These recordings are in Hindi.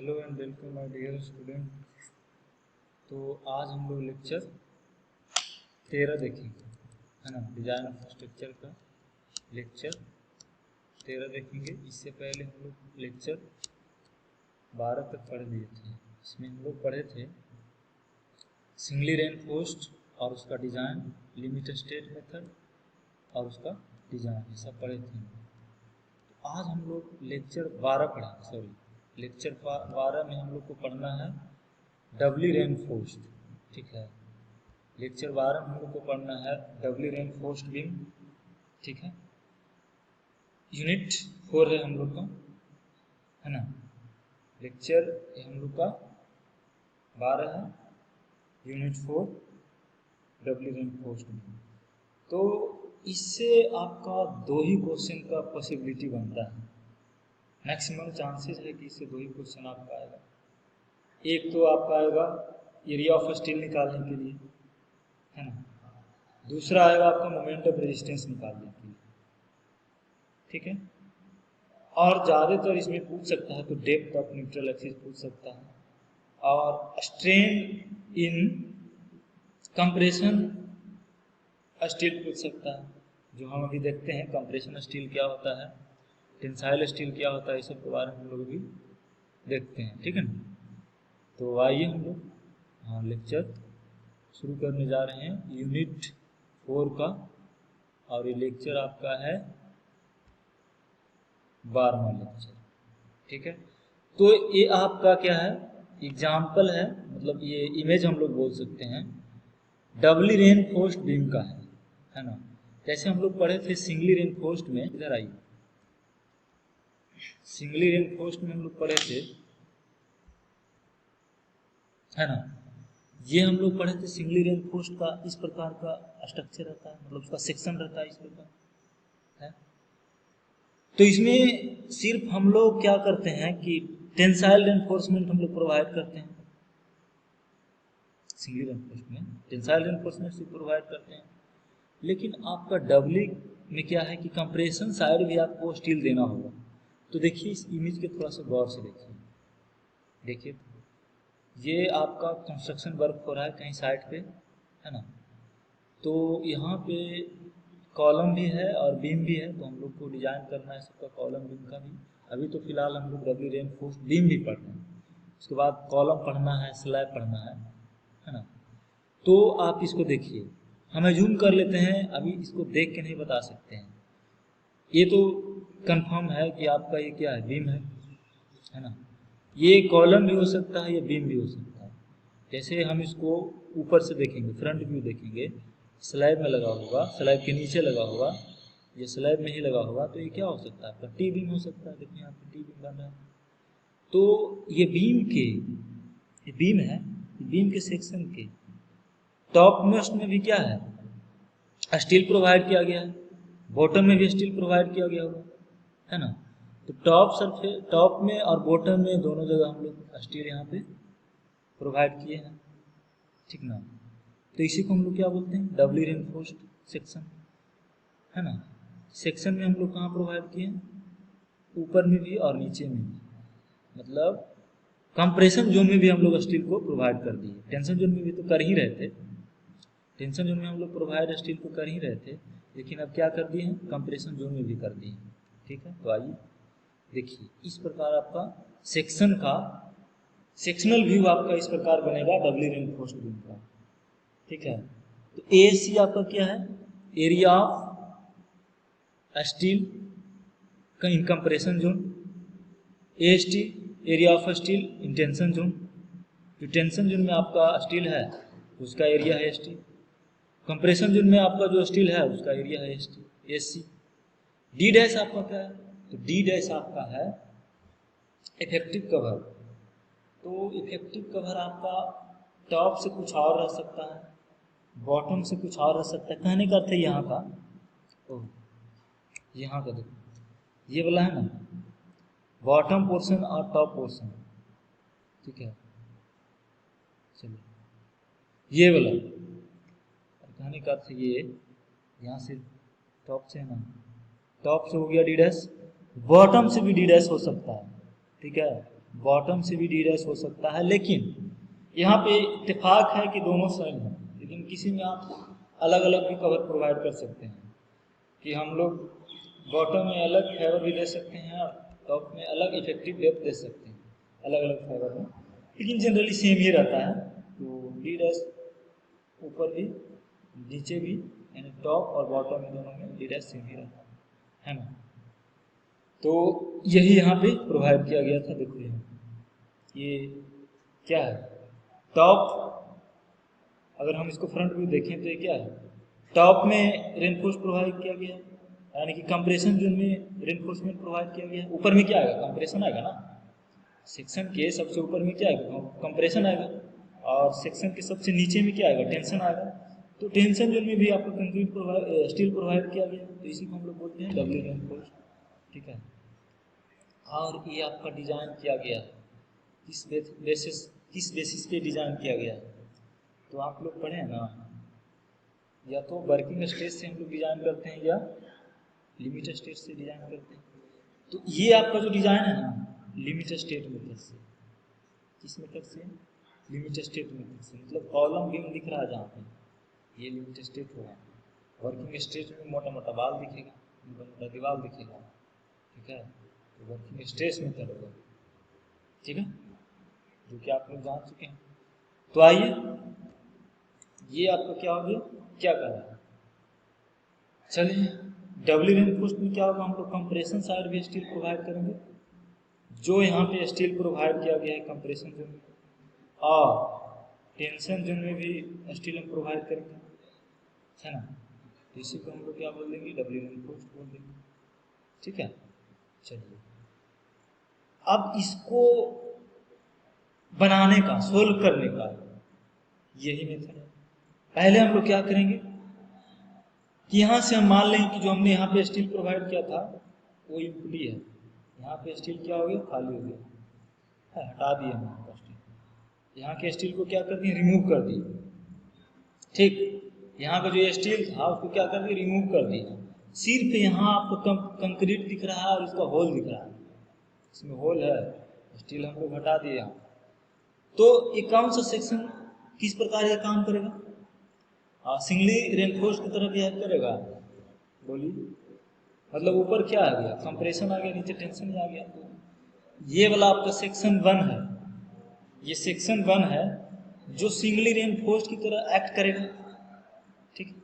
Hello and welcome my dear student. तो आज हम लोग लेक्चर 13 देखेंगे, है ना। डिजाइन ऑफ स्ट्रक्चर का लेक्चर 13 देखेंगे। इससे पहले हम लोग लेक्चर 12 तक पढ़ लिए थे। इसमें हम लोग पढ़े थे सिंगली रेनफोर्स्ड और उसका डिज़ाइन, लिमिट स्टेट मेथड और उसका डिज़ाइन, ये सब पढ़े थे। तो आज हम लोग लेक्चर 12 लेक्चर 12 में हम लोग को पढ़ना है डबली रेनफोर्स्ड, ठीक है। लेक्चर 12 में हम लोग को पढ़ना है डबली रेनफोर्स्ड बीम, ठीक है। यूनिट 4 है हम लोग का, है ना। लेक्चर हम लोग का 12 है, यूनिट 4 डबली रेनफोर्स्ड बीम। तो इससे आपका 2 ही क्वेश्चन का पॉसिबिलिटी बनता है, मैक्सिमम चांसेस है कि इससे 2 ही क्वेश्चन आपका आएगा। एक तो आपका आएगा एरिया ऑफ स्टील निकालने के लिए, है ना। दूसरा आएगा आपका मोमेंट ऑफ रेजिस्टेंस निकालने के लिए, ठीक है। और ज़्यादातर इसमें पूछ सकता है तो डेप्थ ऑफ न्यूट्रल एक्सिस पूछ सकता है, और स्ट्रेन इन कंप्रेशन स्टील पूछ सकता है, जो हम अभी देखते हैं कंप्रेशन स्टील क्या होता है, टेंसाइल स्टील क्या होता है, इस सब के बारे में हम लोग भी देखते हैं, ठीक है ना। तो आइए हम लोग लेक्चर शुरू करने जा रहे हैं यूनिट 4 का, और ये लेक्चर आपका है 12वां लेक्चर, ठीक है। तो ये आपका क्या है, एग्जाम्पल है, मतलब ये इमेज हम लोग बोल सकते हैं डबली रेनफोर्स्ड बीम का है ना। जैसे हम लोग पढ़े थे सिंगली रेनफोर्स्ड में, इधर आइए, सिंगली रेनफोर्स्ड में हम लोग पढ़े थे, है ना। ये हम लोग पढ़े थे सिंगली रेनफोर्स्ड का इस प्रकार का स्ट्रक्चर रहता है, मतलब उसका सेक्शन रहता है इस प्रकार है। तो इसमें सिर्फ हम लोग क्या करते हैं कि टेंसाइल रेनफोर्समेंट हम लोग प्रोवाइड करते हैं, सिंगली रेनफोर्स्ड में टेंसाइल रेनफोर्समेंट से प्रोवाइड करते हैं। लेकिन आपका डबली में क्या है कि कंप्रेशन साइड भी आपको स्टील देना होगा। तो देखिए इस इमेज के थोड़ा सा गौर से देखिए, ये आपका कंस्ट्रक्शन वर्क हो रहा है कहीं साइड पे, है ना। तो यहाँ पे कॉलम भी है और बीम भी है, तो हम लोग को डिजाइन करना है सबका कॉलम बीम का भी। अभी तो फिलहाल हम लोग डबली रेनफोर्स्ड बीम भी पढ़ रहे हैं, उसके बाद कॉलम पढ़ना है, स्लैब पढ़ना है ना। तो आप इसको देखिए, हम जूम कर लेते हैं, अभी इसको देख के नहीं बता सकते हैं। ये तो कंफर्म है कि आपका ये क्या है, बीम है ना। ये कॉलम भी हो सकता है, ये बीम भी हो सकता है। जैसे हम इसको ऊपर से देखेंगे, फ्रंट व्यू देखेंगे, स्लैब में लगा होगा, स्लैब के नीचे लगा होगा, ये स्लैब में ही लगा होगा, तो ये क्या हो सकता है, आपका टी बीम हो सकता है। देखिए यहाँ पे टी बीम बन रहा है। तो ये बीम है, बीम के सेक्शन के टॉप मोस्ट में भी क्या है, स्टील प्रोवाइड किया गया है, बॉटम में भी स्टील प्रोवाइड किया गया होगा, है ना। तो टॉप में और बॉटम में दोनों जगह हम लोग स्टील यहाँ पे प्रोवाइड किए हैं, ठीक ना। तो इसी को हम लोग क्या बोलते हैं, डबली रेनफोर्स्ड सेक्शन, है ना। सेक्शन में हम लोग कहाँ प्रोवाइड किए हैं, ऊपर में भी और नीचे में भी, मतलब कंप्रेशन जोन में भी हम लोग स्टील को प्रोवाइड कर दिए। टेंशन जोन में भी तो कर ही रहे थे, टेंशन जोन में हम लोग प्रोवाइड स्टील को कर ही रहे थे, लेकिन अब क्या कर दिए हैं, कंप्रेशन जोन में भी कर दिए, ठीक है। तो आइए देखिए, इस प्रकार आपका सेक्शनल व्यू आपका इस प्रकार बनेगा डबली रेनफोर्स्ड बीम का, ठीक है। तो एसी आपका क्या है, एरिया ऑफ स्टील का इन compression zone, AST area of steel in tension zone. जो टेंशन जोन में आपका स्टील है उसका एरिया है एसटी, कंप्रेशन जोन में आपका जो स्टील है उसका एरिया है एसटी एससी। डी डैश आपका क्या है, तो डी डैश आपका है इफेक्टिव कवर। तो इफेक्टिव कवर आपका टॉप से कुछ और रह सकता है, बॉटम से कुछ और रह सकता है। कहने का अर्थ है यहाँ का, यहाँ का देखो ये वाला है ना, बॉटम पोर्शन और टॉप पोर्शन, ठीक है। चलिए ये वाला कहने का अर्थ ये, यहाँ से टॉप से है ना, टॉप से हो गया डी डैश, बॉटम से भी डी डैश हो सकता है, ठीक है। बॉटम से भी डी डैश हो सकता है, लेकिन यहाँ पे इत्तेफाक है कि दोनों सेम है, लेकिन किसी में आप अलग अलग भी कवर प्रोवाइड कर सकते हैं कि हम लोग बॉटम में अलग फाइबर भी दे सकते हैं और टॉप में अलग इफेक्टिव डेप्थ दे सकते हैं अलग अलग फाइबर में, लेकिन जनरली सेम ही रहता है। तो डी डैश ऊपर भी नीचे भी, यानी टॉप और बॉटम में दोनों में डी डैश सेम ही रहता है ना। तो यही यहाँ पे प्रोवाइड किया गया था। देखो ये क्या है, टॉप, अगर हम इसको फ्रंट व्यू देखें तो ये क्या है, टॉप में रेनफोर्स प्रोवाइड किया गया है, यानी कि कंप्रेशन जोन में रेनफोर्समेंट प्रोवाइड किया गया है। ऊपर में क्या आएगा, कंप्रेशन आएगा ना, सेक्शन के सबसे ऊपर में क्या आएगा, कंप्रेशन आएगा, और सेक्शन के सबसे नीचे में क्या आएगा, टेंशन आएगा। तो टेंशन जोन में भी आपको कंक्रीट प्रोवाइड स्टील प्रोवाइड किया गया, तो इसी को हम लोग बोलते हैं डबल रेनफोर्स, ठीक है। और ये आपका डिजाइन किया गया है किस बेसिस पे डिजाइन किया गया है, तो आप लोग पढ़े हैं ना, या तो वर्किंग स्ट्रेस से हम लोग डिजाइन करते हैं या लिमिट स्टेट से डिजाइन करते हैं। तो ये आपका जो डिजाइन है ना, लिमिट स्टेट मेथड से, किस मेथड से, लिमिट स्टेट मेथड से, मतलब कॉलम बीम दिख रहा है जहाँ पे, ये लिमिट स्टेट होगा। वर्किंग स्टेट में मोटा मोटा बाल दिखेगा, मोटा मोटा दीवार दिखेगा, ठीक है, तो वर्किंग स्ट्रेस मेथड होगा, ठीक है, जो कि आप लोग जान चुके हैं। तो आइए, ये आपका क्या हो गया, क्या कर रहा है, चलिए डबल रेनफोर्स्ड में क्या होगा, हम लोग कंप्रेशन साइड भी स्टील प्रोवाइड करेंगे, जो यहाँ पे स्टील प्रोवाइड किया गया है कंप्रेशन जोन में, और टेंशन जोन में भी स्टील हम प्रोवाइड करेंगे, है ना। इसी को हम लोग क्या बोल देंगे, डबल रेनफोर्स्ड बोल देंगे, ठीक है। चलिए अब इसको बनाने का, सोल्व करने का यही मेथड है। पहले हम लोग क्या करेंगे कि यहाँ से हम मान लें कि जो हमने यहाँ पे स्टील प्रोवाइड किया था वो इम्प्टी है, यहाँ पे स्टील क्या हो गया, खाली हो गया है, हटा दिया हमने स्टील, यहाँ के स्टील को क्या कर दिए, रिमूव कर दिए, ठीक। यहाँ का जो स्टील था उसको क्या कर दिया, रिमूव कर दिया, सिर्फ यहाँ आपको कंक्रीट दिख रहा है और इसका होल दिख रहा है, इसमें होल है, स्टील हम लोग हटा दिए यहाँ। तो ये कौन सा सेक्शन किस प्रकार का काम करेगा, सिंगली रेनफोर्स की तरह बिहेव करेगा, बोलिए, मतलब ऊपर क्या आ गया, कंप्रेशन आ गया, नीचे टेंशन आ गया। तो ये वाला आपका सेक्शन 1 है, ये सेक्शन 1 है जो सिंगली रेनफोर्स की तरह एक्ट करेगा, ठीक।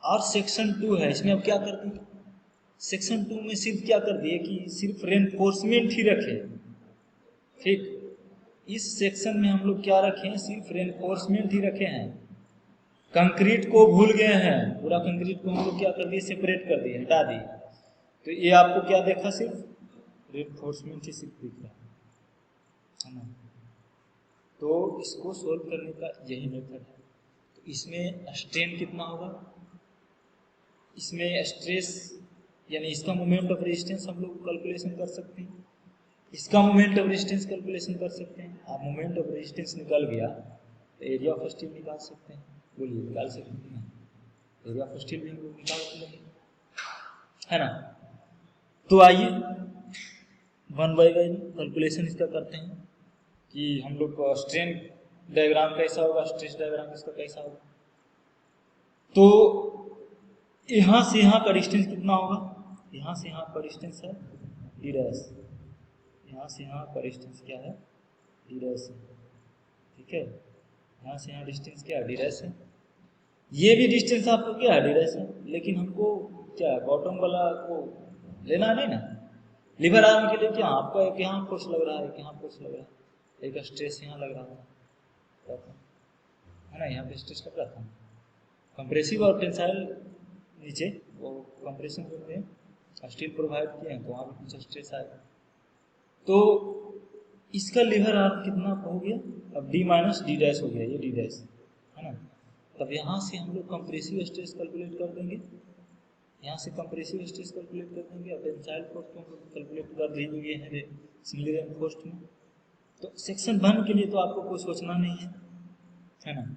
और सेक्शन 2 है, इसमें अब क्या कर दिए, सेक्शन 2 में सिर्फ क्या कर दिए कि सिर्फ रेनफोर्समेंट ही रखे, ठीक। इस सेक्शन में हम लोग क्या रखे हैं, सिर्फ रेनफोर्समेंट ही रखे हैं, कंक्रीट को भूल गए हैं, पूरा कंक्रीट को हम लोग क्या कर दिए, सेपरेट कर दिए, हटा दिए। तो ये आपको क्या देखा, सिर्फ रेनफोर्समेंट ही सिर्फ दिख रहा है ना। तो इसको सोल्व करने का यही मेथड है। तो इसमें स्ट्रेन कितना होगा, इसमें स्ट्रेस यानी इसका मोमेंट ऑफ रेजिस्टेंस हम लोग कैलकुलेशन कर सकते हैं, इसका मोमेंट ऑफ रेजिस्टेंस कैलकुलेशन कर सकते हैं। आप मोमेंट ऑफ रेजिस्टेंस निकल गया तो एरिया ऑफ स्टील निकाल सकते हैं, बोलिए निकाल सकते हैं, एरिया ऑफ स्टील भी हम लोग निकाल सकते हैं, है ना। तो आइए 1 बाय 1 कैलकुलेशन इसका करते हैं कि हम लोग का स्ट्रेन डायग्राम कैसा होगा, स्ट्रेस डायग्राम इसका कैसा होगा। तो यहाँ से यहाँ का डिस्टेंस कितना होगा, यहाँ से यहाँ का डिस्टेंस है डी डैश, यहाँ से यहाँ का डिस्टेंस क्या है, डी डैश है, ठीक है। यहाँ से यहाँ डिस्टेंस क्या है, डी डैश है। ये भी डिस्टेंस आपको क्या है, डी डैश है, लेकिन हमको क्या है, बॉटम वाला को लेना नहीं ना, लीवर आर्म के लिए क्या आपको एक यहाँ फोर्स लग रहा है, एक यहाँ फोर्स लग रहा है, एक स्ट्रेस यहाँ लग रहा है ना, यहाँ पे स्ट्रेस लग रहा था, कंप्रेसिव और टेंसाइल नीचे वो कंप्रेशन करते हैं, स्टील प्रोवाइड किए हैं तो वहाँ पे कुछ स्ट्रेस आएगा। तो इसका लीवर आर्म कितना हो गया, अब डी माइनस डी डैश हो गया, ये डी डैश है ना। तब यहाँ से हम लोग कंप्रेसिव स्ट्रेस कैलकुलेट कर देंगे, यहाँ से कंप्रेसिव स्ट्रेस कैलकुलेट कर देंगे, और टेंसाइल फोर्स को हम लोग कैलकुलेट कर दिए हैं सिंगल रेनफोर्स्ड में। तो सेक्शन 1 के लिए तो आपको कुछ सोचना नहीं है ना,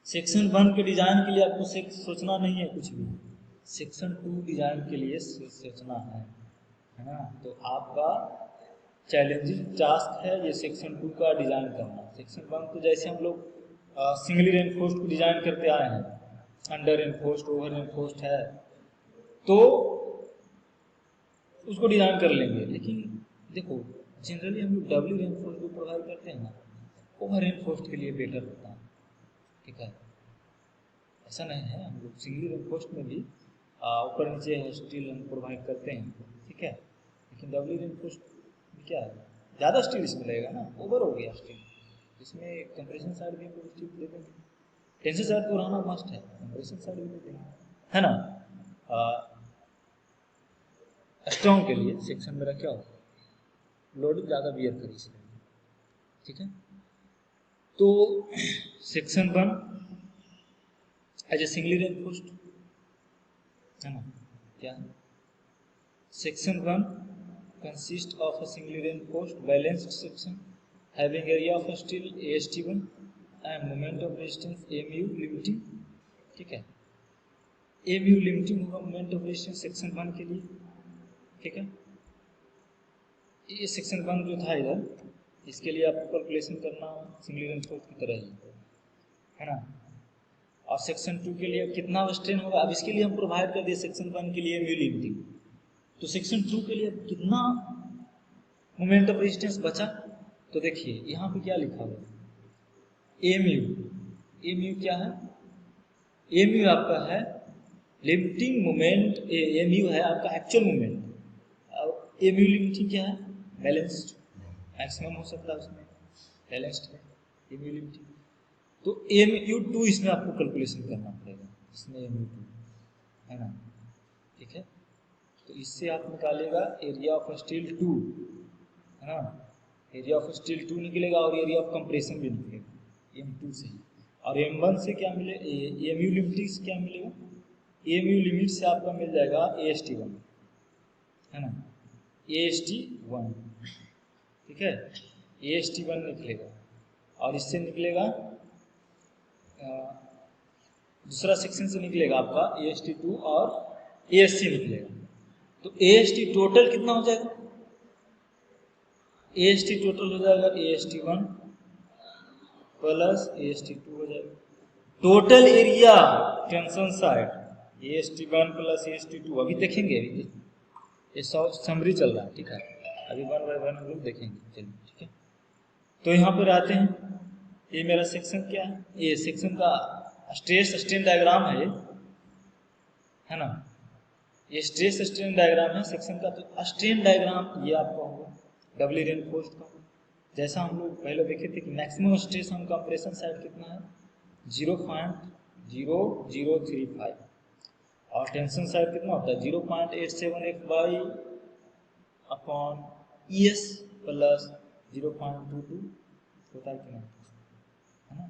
सेक्शन 1 के डिजाइन के लिए आपको सोचना नहीं है कुछ भी, सेक्शन 2 डिजाइन के लिए सोचना है ना। तो आपका चैलेंजिंग टास्क है ये सेक्शन 2 का डिजाइन करना। सेक्शन 1 तो जैसे हम लोग सिंगली रेनफोर्स्ड को डिजाइन करते आए हैं, अंडर रेनफोर्स्ड, ओवर रेनफोर्स्ड है तो उसको डिजाइन कर लेंगे। लेकिन देखो जनरली हम लोग डबली रेनफोर्स्ड को प्रोवाइड करते हैं ना, ओवर रेनफोर्स्ड के लिए बेटर होता है, ठीक है। ऐसा नहीं है, हम लोग सिंगली रेनफोर्स्ड में भी ऊपर नीचे स्टील हम प्रोवाइड करते हैं, ठीक है। लेकिन डबली रेनफोर्स्ड में क्या है, ज़्यादा स्टील इसमें लगेगा ना, ओवर हो गया स्टील, इसमें कंप्रेशन साइड भी हम लोग स्टील दे देंगे। टेंशन साइड तो रहना मस्ट है, कंप्रेशन साइड भी दे देंगे, है ना। स्ट्रॉन्ग के लिए सेक्शन मेरा क्या होगा, लोड ज़्यादा बियर करी इसलिए, ठीक है। तो section 1 as a singly reinforced है ना, क्या है section 1 consist of a singly reinforced balanced section having area of steel AST1 and moment of resistance MU limiting, ठीक है। MU लिमिटिंग होगा मोमेंट ऑफ रेजिस्टेंस सेक्शन 1 के लिए, ठीक है। ये सेक्शन 1 जो था इधर, इसके लिए आपको कैलकुलेशन करना सिंगली रेनफोर्स्ड की तरह ही है ना। और सेक्शन 2 के लिए कितना स्ट्रेन होगा, अब इसके लिए हम प्रोवाइड कर दिए सेक्शन 1 के लिए MU लिमिटिंग, तो सेक्शन 2 के लिए कितना मोमेंट ऑफ रेजिस्टेंस बचा, तो देखिए यहाँ पे क्या लिखा हुआ है, MU क्या है, MU आपका है लिमिटिंग मोमेंट, MU है आपका एक्चुअल मोमेंट, MU लिमिटिंग क्या है, बैलेंस्ड, मैक्सिमम हो सकता है उसमें, बैलेंस्ड है MU लिमिटिंग। तो MU2 इसमें आपको कैलकुलेशन करना पड़ेगा, इसमें MU2 है ना, ठीक है। तो इससे आप निकालेगा एरिया ऑफ स्टील 2, है ना, एरिया ऑफ स्टील 2 निकलेगा और एरिया ऑफ कंप्रेशन भी निकलेगा M2 से ही। और M1 से क्या मिले, MU लिमिट से क्या मिलेगा, MU लिमिट से आपका मिल जाएगा AST1, है ना, AST1, ठीक है, AST1 निकलेगा। और इससे निकलेगा दूसरा सेक्शन से निकलेगा आपका AST2 और ASC निकलेगा। तो AST टोटल कितना हो जाएगा, AST टोटल हो जाएगा AST1 प्लस AST2 हो जाएगा। Total area tension side AST1 plus AST2, अभी देखेंगे, अभी ये समरी चल रहा है, ठीक है, अभी 1 बाय 1 हम लोग देखेंगे, चलिए ठीक है। तो यहाँ पर आते हैं, ये मेरा सेक्शन क्या है, ये सेक्शन का स्ट्रेस स्ट्रेन डायग्राम है ना, ये स्ट्रेस स्ट्रेन डायग्राम है सेक्शन का। तो स्ट्रेन डायग्राम ये आपका होगा डबली रेनफोर्स्ड का, जैसा हम लोग पहले देखे थे कि maximum stress on compression side कितना है 0.0035 और टेंशन साइड कितना होता है 0.878 बाई अपॉन ES प्लस 0.22 होता है कि नहीं, है ना।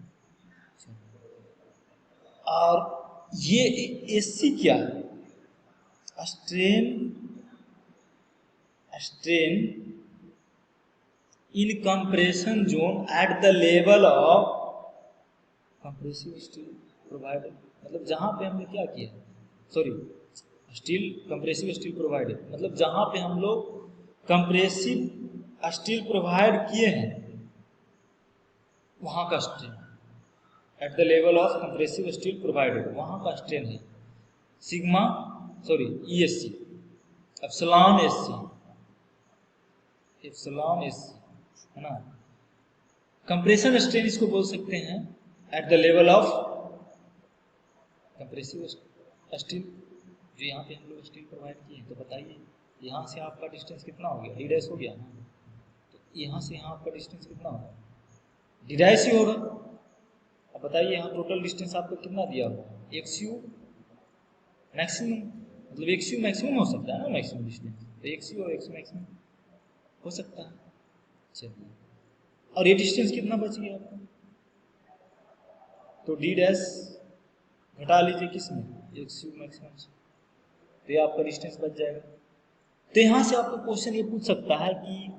और ये SC क्या है, strain in compression zone at the level of compressive steel provided, मतलब जहां पे हमने क्या किया, sorry steel compressive steel provided, मतलब जहां पे हम लोग कंप्रेसिव स्टील प्रोवाइड किए हैं वहां का strain at the level of compressive steel provided, वहां का स्ट्रेन है sigma, sorry ESC epsilon SC है ना। कंप्रेशन स्ट्रेन इसको बोल सकते हैं at the level of compressive steel, जो यहाँ पे हम लोग स्टील प्रोवाइड किए हैं। तो बताइए यहाँ से आपका डिस्टेंस कितना हो गया, D' हो गया ना, तो यहाँ से यहाँ आपका डिस्टेंस कितना होगा, D' ही होगा। अब बताइए यहाँ टोटल डिस्टेंस आपको कितना दिया होगा, XU मैक्सिमम, मतलब XU मैक्सिमम हो सकता है ना, मैक्सिमम डिस्टेंस तो XU और XU मैक्सिमम हो सकता है। चलिए, और ये डिस्टेंस कितना बच गया आपका, तो D' घटा लीजिए किसमें, XU मैक्सिमम से, तो ये आपका डिस्टेंस बच जाएगा। तो यहाँ से आपको क्वेश्चन ये पूछ सकता है कि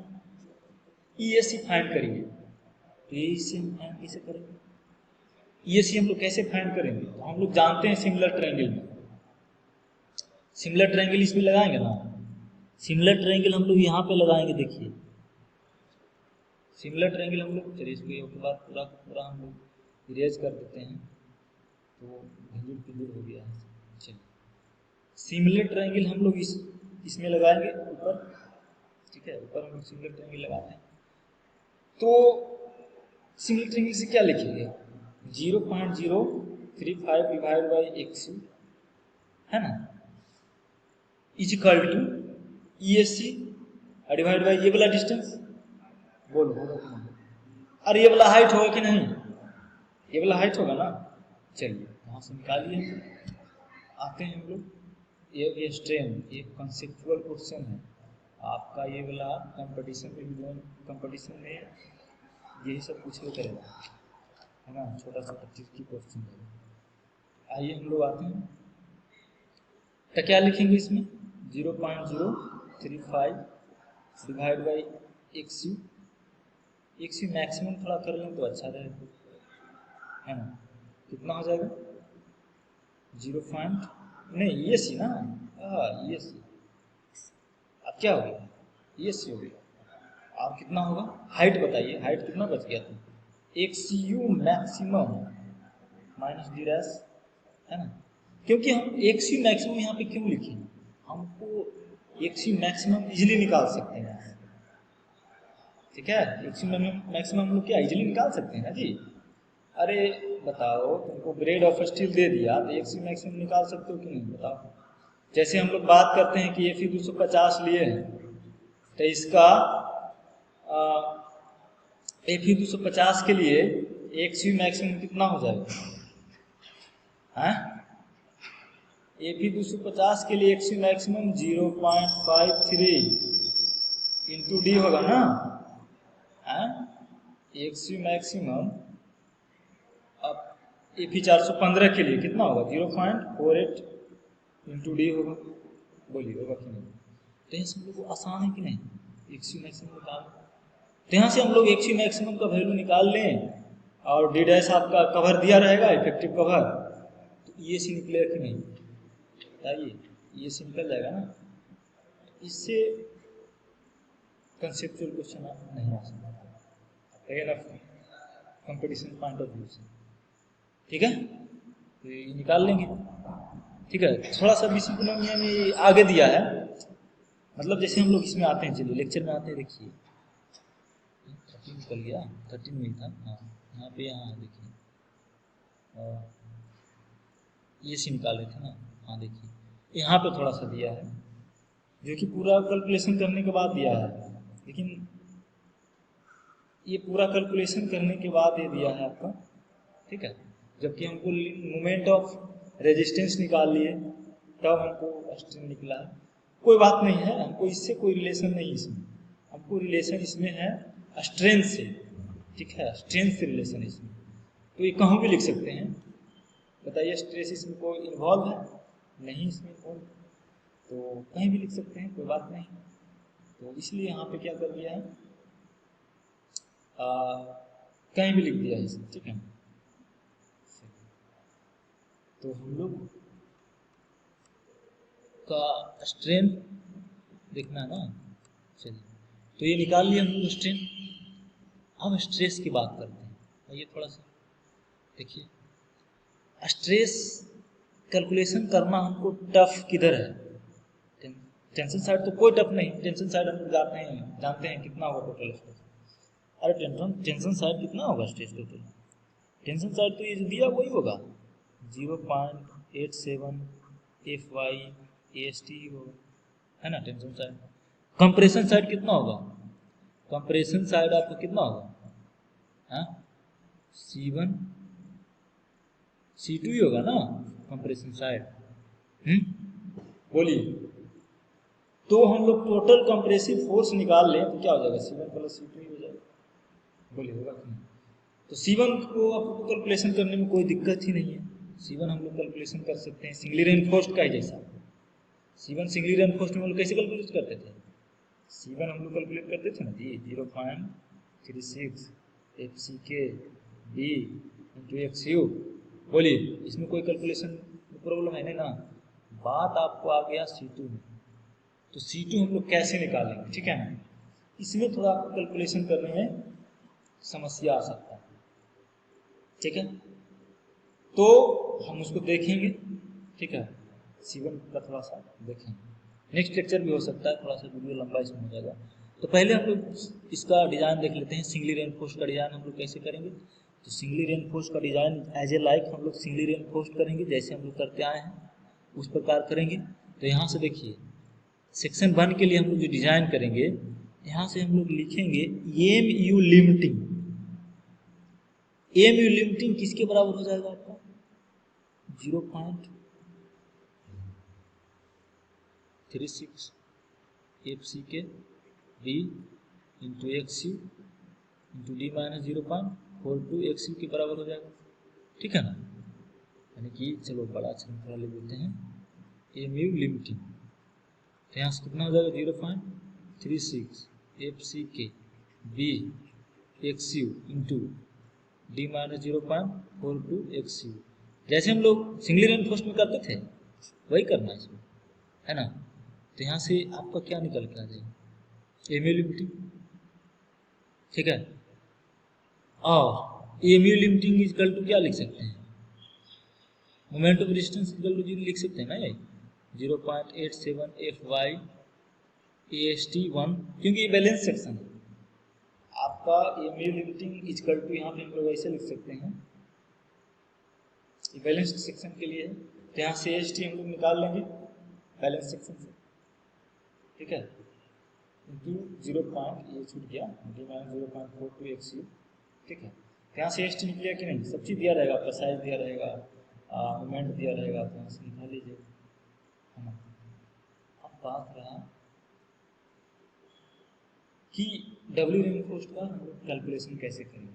ESC फाइंड करिए, तो ESC हम फाइंड कैसे करेंगे, ESC हम लोग कैसे फाइंड करेंगे, तो हम लोग जानते हैं सिमिलर ट्रायंगल में, सिमिलर ट्रायंगल इसमें लगाएंगे ना, सिमिलर ट्रायंगल हम लोग यहाँ पे लगाएंगे, देखिए सिमिलर ट्रायंगल हम लोग, चलिए इसको के बाद पूरा पूरा हम लोग इरेज कर देते हैं, तो वैल्यू हो गया है। चलिए सिमिलर ट्रायंगल हम लोग इसमें लगाएंगे ऊपर, ठीक है, ऊपर हम लोग सिमिलर ट्रायंगल लगाते हैं। तो सिमिलर ट्रायंगल से क्या लिखेंगे, 0.035 डिवाइड बाई एक्स है ना, is equal to ESC divide by ये वाला डिस्टेंस, बोलो होगा कि नहीं, अरे ये वाला हाइट होगा कि नहीं, ये वाला हाइट होगा ना। चलिए वहाँ से निकालिए, आते हैं हम लोग, ये स्ट्रेन, ये कॉन्सेप्चुअल क्वेश्चन है आपका, ये वाला कंपटीशन में यही सब पूछे करेगा, है ना, छोटा सा 25 की क्वेश्चन है। आइए हम लोग आते हैं, तो क्या लिखेंगे इसमें, 0.035 divide by x you maximum थोड़ा कर लें तो अच्छा रहेगा, है ना, कितना हो जाएगा 0. नहीं ये सी ना, ये सी, अब क्या हो गया, ये सी हो गया, अब कितना होगा, हाइट बताइए, हाइट कितना बच गया था, XU maximum minus D dash, है ना, क्योंकि हम XU मैक्सिमम यहाँ पे क्यों लिखे, हमको XU मैक्सिमम इजीली निकाल सकते हैं, ठीक है, XU मैक्सिमम हम लोग क्या इजीली निकाल सकते हैं ना जी। अरे बताओ, तुमको ग्रेड ऑफ स्टील दे दिया तो XU मैक्सिमम निकाल सकते हो कि नहीं, बताओ। जैसे हम लोग बात करते हैं कि Fe 250 लिए हैं, तो इसका Fe 250 के लिए XU मैक्सिमम कितना हो जाएगा, हैं, Fe 250 के लिए XU मैक्सिमम 0.53 इंटू डी होगा ना, XU मैक्सिमम अब Fe 415 के लिए कितना होगा, 0.48 इंटू डी होगा, बोलिए होगा कि नहीं। तो यहाँ से हम लोग को आसान है कि नहीं, XU मैक्सिमम निकाल, तो यहाँ से हम लोग XU मैक्सिमम का वैल्यू निकाल लें, और डी डैश आपका कवर दिया रहेगा, इफेक्टिव कवर, तो ये सी निकलेगा कि नहीं, बताइए, ये सी निकल जाएगा ना। इससे कंसेप्चुअल क्वेश्चन नहीं आ सकता, कंपटीशन पॉइंट ऑफ व्यू से, ठीक है, तो ये निकाल लेंगे, ठीक है। थोड़ा सा बीसीपोलोमिया में आगे दिया है, मतलब जैसे हम लोग इसमें आते हैं, चलिए लेक्चर में आते हैं, देखिए 13 निकल गया, 13 में था, हाँ यहाँ पे, यहाँ देखिए ये सी निकाल रहे थे ना, हाँ देखिए यहाँ पे थोड़ा सा दिया है, जो कि पूरा कैलकुलेशन करने के बाद दिया है, लेकिन ये पूरा कैलकुलेशन करने के बाद ये दिया है आपका, ठीक है, जबकि हमको मोमेंट ऑफ रेजिस्टेंस निकाल लिए तब हमको स्ट्रेन निकला है। कोई बात नहीं है, हमको इससे कोई रिलेशन नहीं, इसमें हमको रिलेशन इसमें है स्ट्रेन से, ठीक है, स्ट्रेन से रिलेशन है इसमें, तो ये कहीं भी लिख सकते हैं, बताइए स्ट्रेस इसमें कोई इन्वॉल्व है नहीं, इसमें इन्वॉल्व, तो कहीं भी लिख सकते हैं, कोई बात नहीं। तो इसलिए यहाँ पे क्या कर दिया है, कहीं भी लिख दिया है इसमें, ठीक है। तो हम लोग का स्ट्रेन देखना है ना, चलिए, तो ये निकाल लिया हम लोग स्ट्रेन। अब स्ट्रेस की बात करते हैं, आइए थोड़ा सा देखिए, स्ट्रेस कैलकुलेशन करना हमको टफ किधर है, टेंशन साइड तो कोई टफ नहीं, टेंशन साइड हम लोग जानते हैं कितना होगा टोटल स्ट्रेस, अरे टेंशन साइड कितना होगा स्ट्रेस टोटल, टेंशन साइड तो ये जो दिया वही होगा, 0.87 FY AST होगा, है ना, टेंशन साइड। कंप्रेशन साइड कितना होगा, कंप्रेशन साइड आपको कितना होगा, हाँ C1 C2 ही होगा ना कंप्रेशन साइड, बोलिए। तो हम लोग टोटल कंप्रेसिव फोर्स निकाल लें तो क्या हो जाएगा, C1 प्लस C2 ही हो जाएगा, बोलिए होगा कि नहीं। तो C1 को आपको कैलकुलेशन करने में कोई दिक्कत ही नहीं है, C1 हम लोग कैलकुलेशन कर सकते हैं सिंगली रेनफोर्स्ड का ही जैसा, C1 सिंगली रेनफोर्स्ड में हम लोग कैसे कैलकुलेट करते थे, C1 हम लोग कैलकुलेट करते थे ना जी, 0.36 FCK B इंटू XU, बोलिए इसमें कोई कैलकुलेशन प्रॉब्लम है नहीं ना। बात आपको आ गया C2 में, तो C2 हम लोग कैसे निकालेंगे, ठीक है ना, इसमें थोड़ा आपको कैलकुलेशन करने में समस्या आ सकता है। ठीक है, तो हम उसको देखेंगे। ठीक है, C1 का थोड़ा सा देखेंगे, नेक्स्ट लेक्चर भी हो सकता है, थोड़ा सा वीडियो लंबा इसमें हो जाएगा। तो पहले हम लोग इसका डिज़ाइन देख लेते हैं, सिंगली रेनफोर्स्ड का डिज़ाइन हम लोग कैसे करेंगे। तो सिंगली रेनफोर्स्ड का डिज़ाइन एज ए लाइक हम लोग सिंगली रेनफोर्स्ड करेंगे, जैसे हम लोग करते आए हैं उस प्रकार करेंगे। तो यहाँ से देखिए सेक्शन 1 के लिए हम लोग जो डिज़ाइन करेंगे, यहाँ से हम लोग लिखेंगे M U limiting. M U limiting किसके बराबर हो जाएगा आपका 0.36 एफ सी के B into X U into D minus 0.42 X U के बराबर हो जाएगा। ठीक है ना, यानी कि चलो बड़ा अक्षर थोड़ा लिख देते हैं एम यू लिमिटिंग। तो यहाँ से कितना हो जाएगा 0.36 एफ सी के B X U into D minus 0.42 X U. जैसे हम लोग सिंगली रेनफोर्स्ड में करते थे वही करना है इसमें, है ना। तो यहाँ से आपका क्या निकल के आ जाएगा एम यू लिमिटिंग। ठीक है, और M U limiting is equal to क्या लिख सकते हैं, moment of resistance is equal to 0 लिख सकते हैं ना, ये 0.87 एफ वाई AST1, क्योंकि ये बैलेंस सेक्शन है आपका। M U limiting is equal to यहाँ पे हम लोग ऐसे लिख सकते हैं, ये बैलेंस सेक्शन के लिए है। तो यहाँ से AST हम लोग निकाल लेंगे बैलेंस सेक्शन से। ठीक है, इंटू 0. ये छूट गया डी माइनस 0.42 एक्स यू। ठीक है, तो यहाँ से AST निकलेगा कि नहीं, सब चीज़ दिया रहेगा आपका, साइज दिया रहेगा, मोमेंट दिया रहेगा, तो यहाँ से निकाल लीजिए, है ना। अब बात रहा कि डब्ल्यू रेनफोर्स्ड का हम लोग कैलकुलेशन कैसे करेंगे,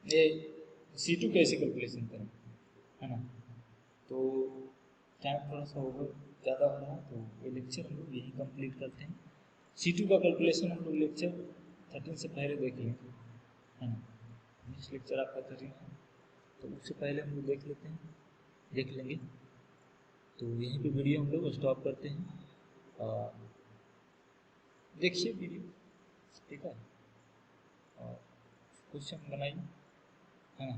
ये C2 कैसे कैलकुलेशन करें, है ना। तो टाइम थोड़ा सा ओवर ज़्यादा हो रहा है, तो ये लेक्चर हम लोग यही कंप्लीट करते हैं। C2 का कैलकुलेशन हम लोग लेक्चर 13 से पहले देख लेंगे, है ना। नेक्स्ट लेक्चर आपका 13 है, तो उससे पहले हम लोग देख लेंगे। तो यहीं पे वीडियो हम लोग स्टॉप करते हैं। देखिए वीडियो, ठीक है, और क्वेश्चन बनाइए, हाँ।